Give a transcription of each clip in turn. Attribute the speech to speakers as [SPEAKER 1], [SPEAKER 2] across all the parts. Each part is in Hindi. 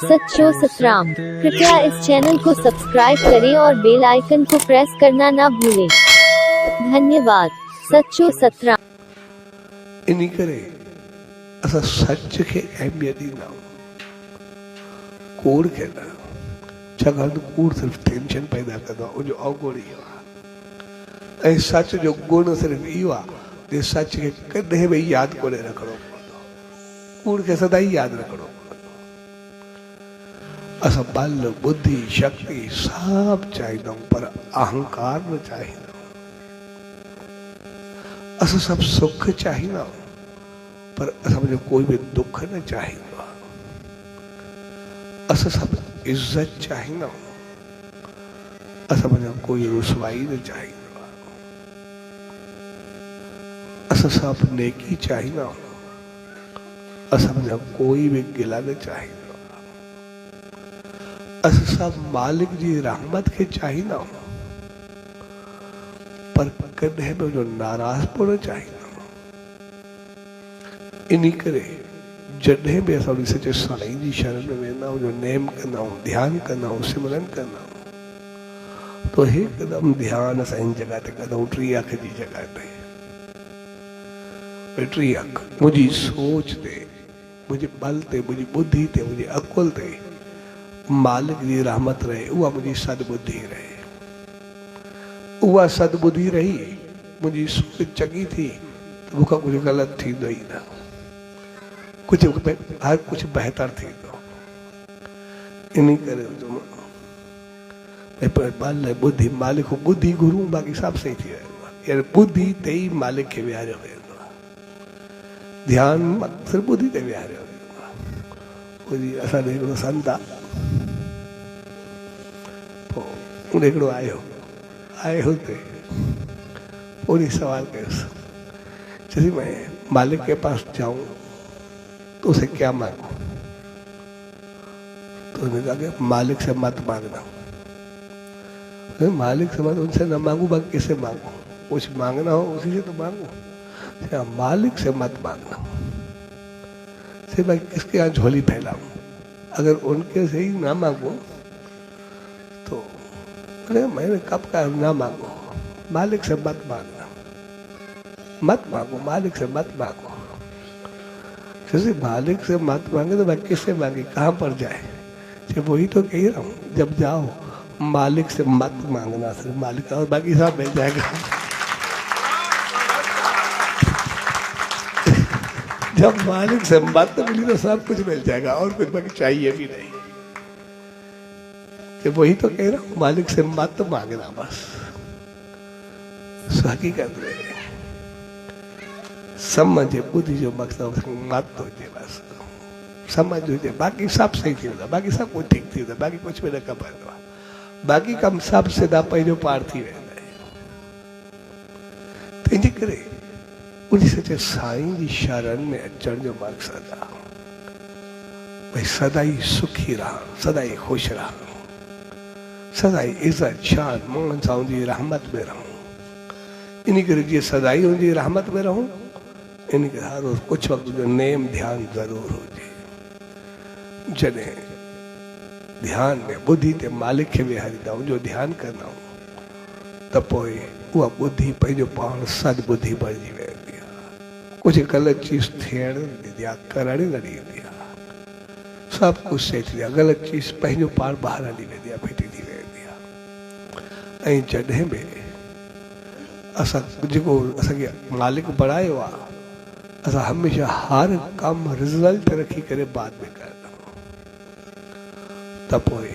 [SPEAKER 1] सच्चो सतराम। कृपया इस चैनल को सब्सक्राइब करें और बेल आइकन को प्रेस करना ना भूलें। धन्यवाद। सच्चो सतराम।
[SPEAKER 2] इन्हीं करे असा सच के अहमियत ॾींदा कूड़ खे न, छाकाणि त कूड़ सिर्फ़ु टेंशन पैदा कंदो आहे, उनजो अवगुण इहो आहे। ऐं सच जो गुण सिर्फ़ु इहो आहे जे सच खे कॾहिं बि यादि कोन्हे रखिणो पवंदो, कूड़ खे सदाई यादि रखिणो पवंदो। असां बल बुद्धि शक्ति सभु चाहींदा आहियूं पर अहंकार न चाहींदा आहियूं। असां सभु सुख चाहींदा आहियूं पर असां कोई बि दुख न चाहींदो आहे। असां सभु इज़त चाहींदा आहियूं, असां कोई रुसवाई न चाहींदो आहे। असां सभु नेकी चाहींदा आहियूं, असां कोई बि गिला न चाहींदो। असां सभु मालिक जी रहमत खे चाहींदा आहियूं पर कॾहिं बि उनजो नाराज़पो न चाहींदा आहियूं। इन करे जॾहिं बि असां सचे साईं जी शरण में वेंदा आहियूं, जो नेम कंदा आहियूं, ध्यानु कंदा आहियूं, सिमरन कंदा आहियूं, तो हिकदमि ध्यानु असां इन जॻह ते कंदा आहियूं, टी अख जी जॻह ते। टी अख मुंहिंजी सोच ते, मुंहिंजे बल ते, मुंहिंजी बुद्धि ते, मुंहिंजी अकुल ते मालिक जी रहमत रहे, उहा मुंहिंजी सदबुद्धि रहे। उहा सदबुद्धि रही, मुंहिंजी सोच चङी थी त मूंखां कुझु ग़लति थींदो ई न, कुझु हर कुझु बहितर थींदो। इन करे बल बुद्धि मालिक खे बुद्धि घुरूं, बाक़ी सभु सही थी वेंदो आहे। यानी बुद्धि ते ई मालिक खे विहारियो वेंदो आहे, ध्यानु सिर्फ़ु बुद्धि ते विहारियो वेंदो आहे। असांजो हिकिड़ो संत आहे, पोइ हिकिड़ो आयो हुते, पूरी सवाल कयोसि, चई मैं मालिक के पास जाऊं तो उसे क्या मांगू? तो उन्होंने कहा कि मालिक से मत मांगना। मालिक से मत, उनसे न मांगू, बाकी किससे मांगू? कुछ मांगना हो उसी से तो मांगू, मालिक से मत मांगना। सिर्फ मैं किसके यहाँ झोली फैलाऊं? अगर उनके से ही ना मांगू तो मैंने कब का ना मांगो, मालिक से मत मांगना, मत मांगो, मालिक से मत मांगो। जैसे मालिक से मत मांगे तो मैं किससे मांगे, कहाँ पर जाए? जब वही तो कह रहा हूँ, जब जाओ मालिक से मत मांगना, सिर्फ मालिक, और बाकी सब मिल जाएगा। जब मालिक से मत मिली तो सब कुछ मिल जाएगा, और कुछ बाकी चाहिए भी नहीं। जब वही तो कह रहा हूँ, मालिक से मत मांगना बस। हकीकत में समझे बुद्धि जो मकसद मत हुजे, बस समझ हुजे, बाक़ी सब सही थी वेंदा, बाक़ी सब कुछ ठीक थी वेंदा, बाक़ी कुछ बि न खपंदो आहे, बाक़ी कम सब सिधा पंहिंजो पार थी वेंदा आहिनि। तंहिंजे करे उन सचे साईं जी शरण में अचण जो मक़सद आहे भई सदाई सुखी रहूं, सदाई ख़ुशि रहूं, सदाई इज़त शान मोहन सां उनजी रहमत में रहूं। इन करे जीअं सदाई उनजी रहमत में रहूं, इन करे हर रोज़ कुछ वक़्त जो नेम ध्यान ज़रूर हुजे। जॾहिं ध्यान में बुद्धि ते मालिक खे विहारींदा आहियूं, जो ध्यानु कंदा आहियूं, त पोइ उहा बुद्धि पंहिंजो पाण सदबुद्धि बणिजी वेंदी आहे। कुझु ग़लति चीज़ थियण न ॾींदी आहे, करण न ॾींदी आहे, सभु कुझु सही थी आहे, ग़लति चीज़ पंहिंजो पाण ॿाहिरि हली वेंदी आहे, फिटी थी वेंदी आहे। ऐं जॾहिं बि असां जेको असांखे मालिक बणायो आहे, असां हमेशह हर कमु रिज़ल्ट रखी करे बाद में कंदा आहियूं, त पोइ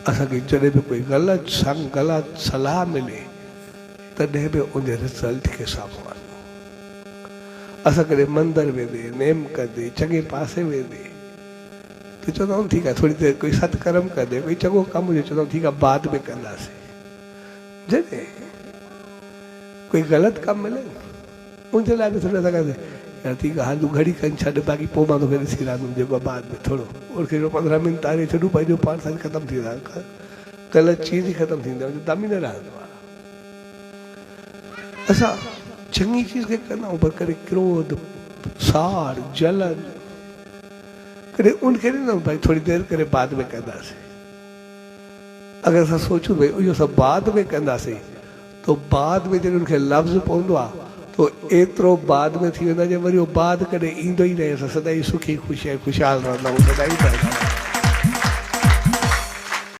[SPEAKER 2] असांखे जॾहिं बि कोई ग़लति संग ग़लति सलाह मिले तॾहिं बि उन रिज़ल्ट खे साम्हूं वञूं। असां कॾहिं मंदरु वेंदे, नेम कंदे, चङे पासे वेंदे त चवंदा आहियूं ठीकु आहे, थोरी देरि कोई सत्कर्म कंदे, कोई चङो कमु हुजे, चवंदा आहियूं ठीकु आहे बाद में कंदासीं। जॾहिं कोई ग़लति कमु मिले उनजे लाइ बि थोरो असां कंदे, यार ठीकु आहे हल तूं घड़ी खनि छॾ, बाक़ी पोइ मां तोखे ॾिसी रहंदुमि, जेको आहे बाद में थोरो उनखे 15 मिंट तारे छॾूं, पंहिंजो पाण सां ख़तमु थी वेंदो, ग़लति चीज़ ई ख़तमु थींदी आहे, दम ई न रहंदो आहे। असां चङी चीज़ खे कंदा आहियूं पर कॾहिं क्रोध, साड़, जलन, कॾहिं उनखे न भाई थोड़ी देर करे बाद में कंदासीं। अगर असां सोचूं भई इहो सभु बाद में कंदासीं तो बाद में जॾहिं उनखे लफ़्ज़ पवंदो आहे तो एतिरो बाद में थी वेंदो आहे जो वरी उहो बाद कॾहिं ईंदो ई न आहे। असां सदाईं सुखी ख़ुशहाल रहंदा आहियूं, सदाईं